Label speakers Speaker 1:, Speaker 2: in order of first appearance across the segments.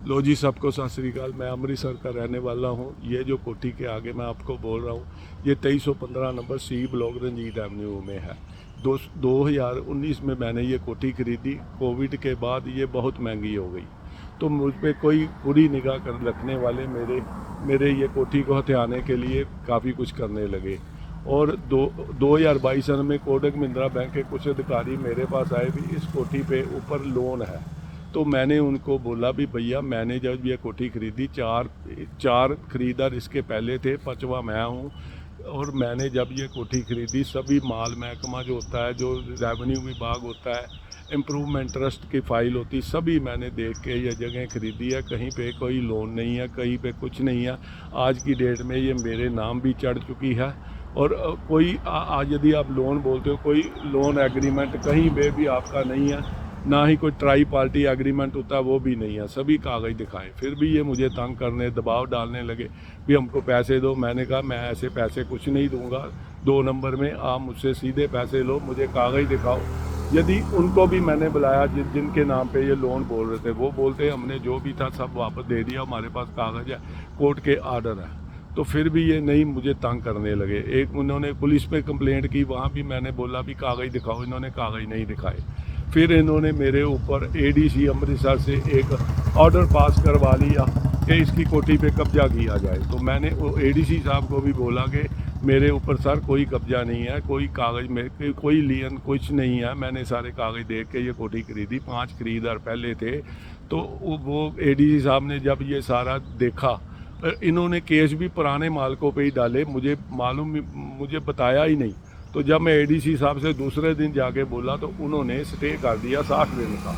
Speaker 1: लो जी, सबको सत श्री अकाल। मैं अमृतसर का रहने वाला हूँ। ये जो कोठी के आगे मैं आपको बोल रहा हूँ, ये 2315 number C block Ranjit avenue में है। 2019 में मैंने ये कोठी खरीदी। कोविड के बाद ये बहुत महंगी हो गई, तो मुझ पे कोई बुरी निगाह कर रखने वाले मेरे ये कोठी को हथियाने के लिए काफ़ी कुछ करने लगे। और 2022 सन में कोटक महिंद्रा बैंक के कुछ अधिकारी मेरे पास आए भी, इस कोठी पे ऊपर लोन है। तो मैंने उनको बोला भी भैया, मैंने जब ये कोठी खरीदी, चार खरीदार इसके पहले थे, पांचवा मैं हूँ। और मैंने जब ये कोठी खरीदी, सभी माल महकमा जो होता है, जो रेवेन्यू विभाग होता है, इम्प्रूवमेंट ट्रस्ट की फ़ाइल होती, सभी मैंने देख के ये जगह खरीदी है। कहीं पे कोई लोन नहीं है, कहीं पे कुछ नहीं है। आज की डेट में ये मेरे नाम भी चढ़ चुकी है। और कोई आज यदि आप लोन बोलते हो, कोई लोन एग्रीमेंट कहीं पे भी आपका नहीं है, ना ही कोई ट्राई पार्टी एग्रीमेंट होता है, वो भी नहीं है। सभी कागज़ दिखाएं, फिर भी ये मुझे तंग करने, दबाव डालने लगे भी हमको पैसे दो। मैंने कहा मैं ऐसे पैसे कुछ नहीं दूंगा। 2 नंबर में आप मुझसे सीधे पैसे लो, मुझे कागज़ दिखाओ। यदि उनको भी मैंने बुलाया जिनके नाम पे ये लोन बोल रहे थे, वो बोलते हमने जो भी था सब वापस दे दिया, हमारे पास कागज़ है, कोर्ट के आर्डर है। तो फिर भी ये नहीं, मुझे तंग करने लगे। एक उन्होंने पुलिस पे कंप्लेंट की, वहाँ भी मैंने बोला भी कागज़ दिखाओ, इन्होंने कागज़ नहीं दिखाए। फिर इन्होंने मेरे ऊपर एडीसी अमृतसर से एक ऑर्डर पास करवा लिया कि इसकी कोठी पे कब्जा किया जाए। तो मैंने वो एडीसी साहब को भी बोला कि मेरे ऊपर सर कोई कब्जा नहीं है, कोई कागज़ में कोई लियन कुछ नहीं है। मैंने सारे कागज़ देख के ये कोठी खरीदी। 5 खरीदार पहले थे। तो वो एडीसी साहब ने जब ये सारा देखा, इन्होंने केस भी पुराने मालकों पे ही डाले, मुझे बताया ही नहीं। तो जब मैं एडीसी साहब से दूसरे दिन जाके बोला, तो उन्होंने स्टे कर दिया 60 दिन का।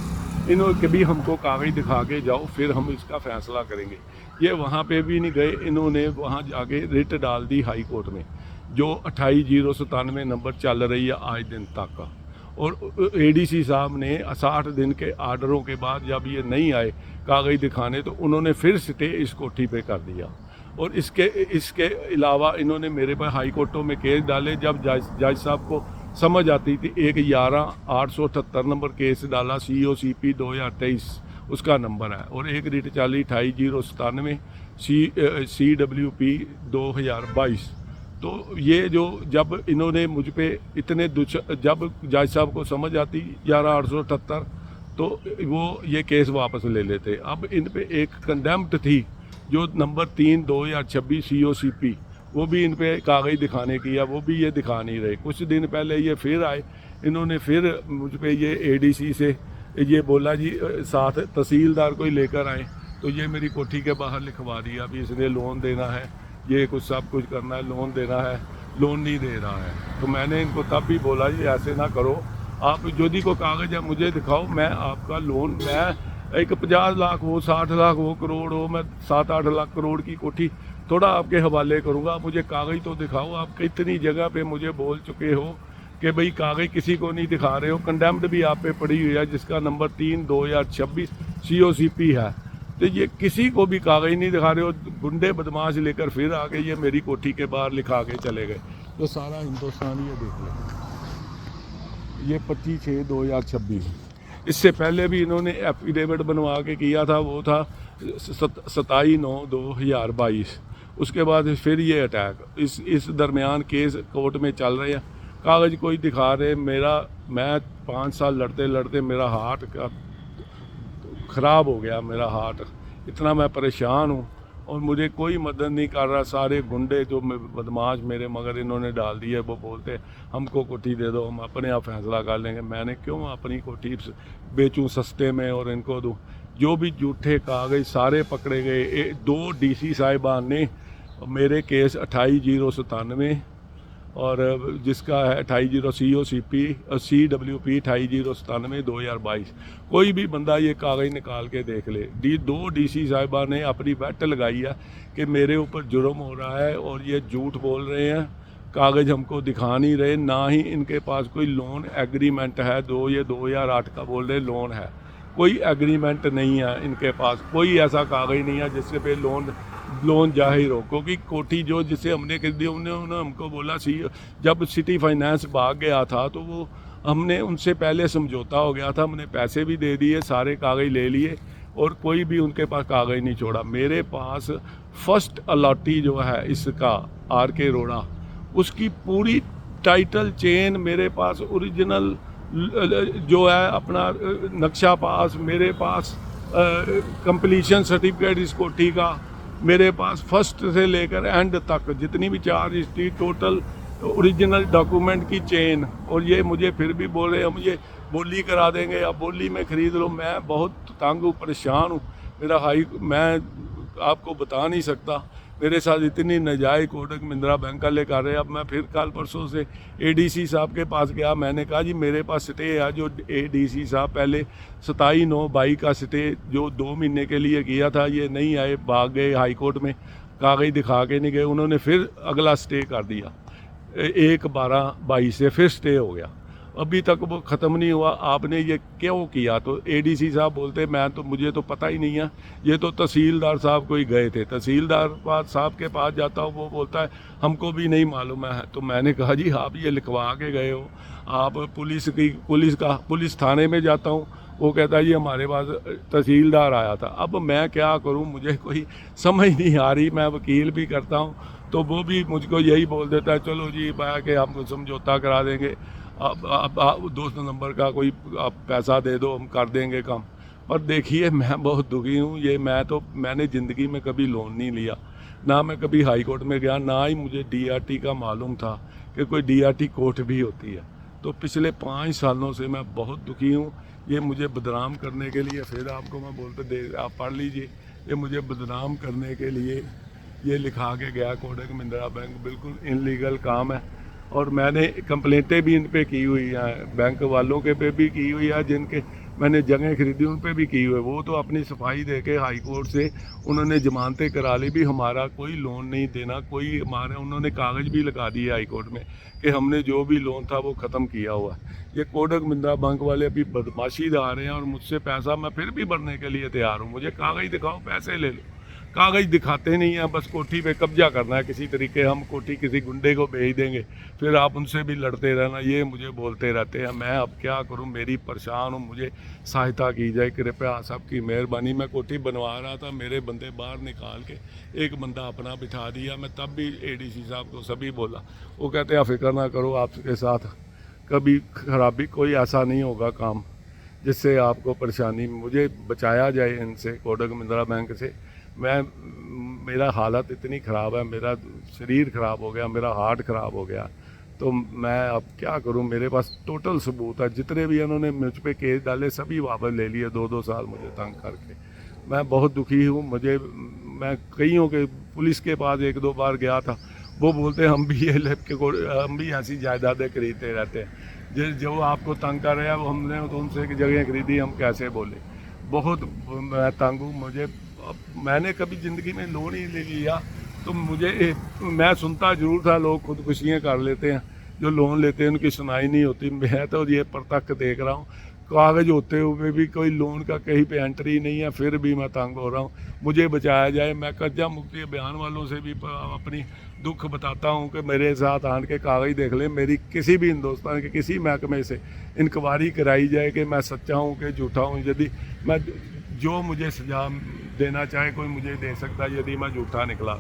Speaker 1: इन्होंने कभी हमको कागज़ दिखा के जाओ, फिर हम इसका फैसला करेंगे। ये वहाँ पे भी नहीं गए, इन्होंने वहाँ जाके रिट डाल दी हाई कोर्ट में, जो 28/097 नंबर चल रही है आज दिन तक का। और एडीसी साहब ने 60 दिन के आर्डरों के बाद जब ये नहीं आए कागज़ दिखाने, तो उन्होंने फिर स्टे इस कोठी पे कर दिया। और इसके अलावा इन्होंने मेरे पर हाई कोर्टों में केस डाले। जब जज साहब को समझ आती थी, एक 11/878 नंबर केस डाला, COCP 2023 उसका नंबर है। और एक रिट चाली 28/097 CWP 2022। तो ये जो जब इन्होंने मुझ पे इतने जब जज साहब को समझ आती 11/878, तो वो ये केस वापस ले लेते। अब इन पे एक कंडेम्प्ट थी जो नंबर 3/2026 COCP, वो भी इन पे कागज़ दिखाने की है, वो भी ये दिखा नहीं रहे। कुछ दिन पहले ये फिर आए, इन्होंने फिर मुझ पे ये एडीसी से ये बोला जी साथ तहसीलदार को ही लेकर आए। तो ये मेरी कोठी के बाहर लिखवा दिया, अभी इसने लोन देना है, ये कुछ सब कुछ करना है, लोन देना है, लोन नहीं दे रहा है। तो मैंने इनको तब भी बोला जी ऐसे ना करो, आप यदि को कागज़ है मुझे दिखाओ, मैं आपका लोन, मैं एक 50 लाख हो, 60 लाख हो, करोड़ हो, मैं 7-8 लाख करोड़ की कोठी थोड़ा आपके हवाले करूँगा। आप मुझे कागज़ तो दिखाओ। आप कितनी जगह पे मुझे बोल चुके हो कि भाई कागज़ किसी को नहीं दिखा रहे हो। कंडेम्प्ट भी आप पे पड़ी हुई है, जिसका नंबर 3/2026 COCP है। तो ये किसी को भी कागज़ नहीं दिखा रहे हो। गुंडे बदमाश लेकर फिर आके ये मेरी कोठी के बाहर लिखा के चले गए। तो सारा हिंदुस्तान ये देख लो, ये 25/6/2026। इससे पहले भी इन्होंने एफिडेविट बनवा के किया था, वो था 27/9/2022। उसके बाद फिर ये अटैक, इस दरमियान केस कोर्ट में चल रहे हैं, कागज़ कोई दिखा रहे। मैं 5 साल लड़ते लड़ते मेरा हार्ट का ख़राब हो गया। मेरा हार्ट, इतना मैं परेशान हूँ और मुझे कोई मदद नहीं कर रहा। सारे गुंडे जो बदमाश मेरे मगर इन्होंने डाल दिए, वो बोलते हमको कोठी दे दो, हम अपने आप फैसला कर लेंगे। मैंने क्यों अपनी कोठी बेचूं सस्ते में और इनको दूं? जो भी झूठे कागज़ सारे पकड़े गए। 2 DC साहिबान ने मेरे केस 28/097 और जिसका है 28/0 CWP 28/097 2022। कोई भी बंदा ये कागज़ निकाल के देख ले। 2 DC साहिबा ने अपनी बेट लगाई है कि मेरे ऊपर जुर्म हो रहा है और ये झूठ बोल रहे हैं, कागज़ हमको दिखा नहीं रहे। ना ही इनके पास कोई लोन एग्रीमेंट है। ये 2008 का बोल रहे लोन है, कोई एग्रीमेंट नहीं है इनके पास। कोई ऐसा कागज़ नहीं है जिससे पे लोन जाहिर हो। क्योंकि कोठी जो जिसे हमने खरीदी, उन्होंने हमको बोला जब सिटी फाइनेंस भाग गया था, तो वो हमने उनसे पहले समझौता हो गया था, हमने पैसे भी दे दिए, सारे कागज़ ले लिए। और कोई भी उनके पास कागज़ नहीं छोड़ा। मेरे पास फर्स्ट अलॉटी जो है इसका RK रोड़ा, उसकी पूरी टाइटल चेन मेरे पास, ओरिजिनल जो है अपना नक्शा पास मेरे पास, कंप्लीशन सर्टिफिकेट इस कोठी का मेरे पास, फर्स्ट से लेकर एंड तक जितनी भी charge history, total original document की चेन। और ये मुझे फिर भी बोल रहे हैं मुझे बोली करा देंगे या बोली में ख़रीद लो। मैं बहुत तंग हूँ, परेशान हूँ। मैं आपको बता नहीं सकता, मेरे साथ इतनी नाजायज़ कोटक महिंद्रा बैंक वाले कर रहे हैं। अब मैं फिर कल परसों से ADC साहब के पास गया, मैंने कहा जी मेरे पास स्टे है, जो ADC साहब पहले 27/9/22 का स्टे जो 2 महीने के लिए किया था, ये नहीं आए, भाग गए हाई कोर्ट में, कागज़ दिखा के नहीं गए, उन्होंने फिर अगला स्टे कर दिया। 1/12/22 से फिर स्टे हो गया, अभी तक वो ख़त्म नहीं हुआ। आपने ये क्यों किया? तो ADC साहब बोलते मुझे तो पता ही नहीं है, ये तो तहसीलदार साहब को ही गए थे। तहसीलदार साहब के पास जाता हूँ, वो बोलता है हमको भी नहीं मालूम है। तो मैंने कहा जी आप ये लिखवा के गए हो, आप पुलिस थाने में जाता हूँ, वो कहता है जी हमारे पास तहसीलदार आया था। अब मैं क्या करूँ, मुझे कोई समझ नहीं आ रही। मैं वकील भी करता हूँ तो वो भी मुझको यही बोल देता है चलो जी मैं के हमको समझौता करा देंगे, अब 2 नंबर का कोई आप पैसा दे दो, हम कर देंगे काम। पर देखिए मैं बहुत दुखी हूँ। मैंने ज़िंदगी में कभी लोन नहीं लिया, ना मैं कभी हाई कोर्ट में गया, ना ही मुझे DRT का मालूम था कि कोई DRT कोर्ट भी होती है। तो पिछले 5 सालों से मैं बहुत दुखी हूँ। ये मुझे बदनाम करने के लिए, फिर आपको मैं आप पढ़ लीजिए, ये मुझे बदनाम करने के लिए ये लिखा के गया कोटक महिंद्रा बैंक, बिल्कुल इनलीगल काम है। और मैंने कंप्लेंटें भी इन पे की हुई हैं, बैंक वालों के पे भी की हुई है, जिनके मैंने जगह खरीदी उन पे भी की हुई है। वो तो अपनी सफाई दे के हाई कोर्ट से उन्होंने जमानतें करा ली, भी हमारा कोई लोन नहीं देना, कोई हमारे उन्होंने कागज़ भी लगा दिए हाई कोर्ट में कि हमने जो भी लोन था वो ख़त्म किया हुआ है। ये कोटक महिंद्रा बैंक वाले अभी बदमाशी दिखा रहे हैं और मुझसे पैसा मैं फिर भी भरने के लिए तैयार हूँ। मुझे कागज़ दिखाओ, पैसे ले लो। कागज़ दिखाते नहीं हैं, बस कोठी पे कब्जा करना है किसी तरीके, हम कोठी किसी गुंडे को भेज देंगे, फिर आप उनसे भी लड़ते रहना, ये मुझे बोलते रहते हैं। मैं अब क्या करूं, मेरी परेशान हूं, मुझे सहायता की जाए, कृपया सबकी मेहरबानी। मैं कोठी बनवा रहा था, मेरे बंदे बाहर निकाल के एक बंदा अपना बिठा दिया। मैं तब भी ADC साहब को सभी बोला, वो कहते हैं फिक्र ना करो, आपके साथ कभी खराबी कोई ऐसा नहीं होगा काम जिससे आपको परेशानी, मुझे बचाया जाए इनसे, कोटक महिंद्रा बैंक से। मेरा हालत इतनी ख़राब है, मेरा शरीर ख़राब हो गया, मेरा हार्ट ख़राब हो गया, तो मैं अब क्या करूं? मेरे पास टोटल सबूत है, जितने भी इन्होंने मुझ पे केस डाले सभी वापस ले लिए, 2-2 साल मुझे तंग करके। मैं बहुत दुखी हूं। मैं कईयों के पुलिस के पास 1-2 बार गया था, वो बोलते हैं हम भी ऐसी जायदादें खरीदते रहते हैं, जो आपको तंग कर रहे हैं वो हमने तो उनसे जगह खरीदी, हम कैसे बोले। बहुत मैं तंग हूँ। मैंने कभी ज़िंदगी में लोन ही ले लिया, तो मैं सुनता ज़रूर था लोग खुदकुशियाँ कर लेते हैं, जो लोन लेते हैं उनकी सुनाई नहीं होती। मैं तो ये प्रत्यक्ष देख रहा हूँ, कागज़ होते हुए भी कोई लोन का कहीं पे एंट्री नहीं है, फिर भी मैं तंग हो रहा हूँ। मुझे बचाया जाए। मैं कर्जा मुक्ति अभियान वालों से भी अपनी दुख बताता हूँ कि मेरे साथ आन के कागज़ देख लें, मेरी किसी भी हिंदुस्तान के किसी महकमे से इंक्वायरी कराई जाए कि मैं सच्चा हूँ कि झूठा हूँ। यदि मैं जो मुझे सजा देना चाहे कोई मुझे दे सकता है, यदि मैं झूठा निकला।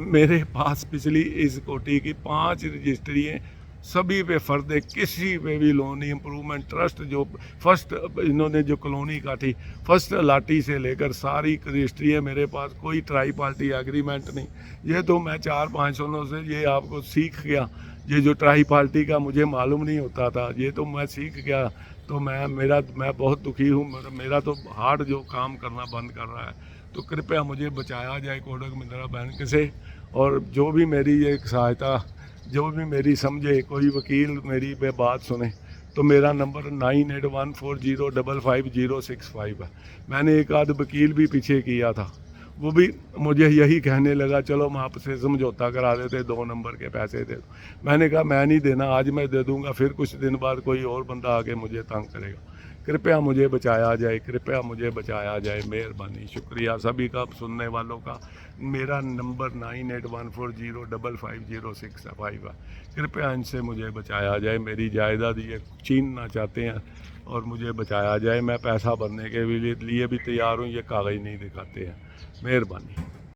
Speaker 1: मेरे पास पिछली इस कोठी की 5 रजिस्ट्री हैं, सभी पे फर्द है, किसी पे भी लोन नहीं। इम्प्रूवमेंट ट्रस्ट जो फर्स्ट इन्होंने जो कॉलोनी काटी, फर्स्ट अलाटी से लेकर सारी रजिस्ट्री है मेरे पास, कोई ट्राई पार्टी एग्रीमेंट नहीं। ये तो मैं 4-5 सालों से ये आपको सीख गया, ये जो ट्राई पार्टी का मुझे मालूम नहीं होता था, ये तो मैं सीख गया। तो मैं बहुत दुखी हूँ। मेरा तो हार्ट जो काम करना बंद कर रहा है, तो कृपया मुझे बचाया जाए कोटक महिंद्रा बैंक से। और जो भी मेरी ये सहायता, जो भी मेरी समझे, कोई वकील मेरी बात सुने, तो मेरा नंबर 9814055065 है। मैंने एक आध वकील भी पीछे किया था, वो भी मुझे यही कहने लगा चलो हम आपसे समझौता करा देते, 2 नंबर के पैसे दे दो। मैंने कहा मैं नहीं देना, आज मैं दे दूंगा, फिर कुछ दिन बाद कोई और बंदा आके मुझे तंग करेगा। कृपया मुझे बचाया जाए, कृपया मुझे बचाया जाए, मेहरबानी। शुक्रिया सभी का, सुनने वालों का। मेरा नंबर 9814055065 है। कृपया इनसे मुझे बचाया जाए। मेरी जायदाद ये छीनना चाहते हैं और मुझे बचाया जाए। मैं पैसा भरने के लिए भी तैयार हूँ, ये कागज़ नहीं दिखाते हैं। मेहरबानी।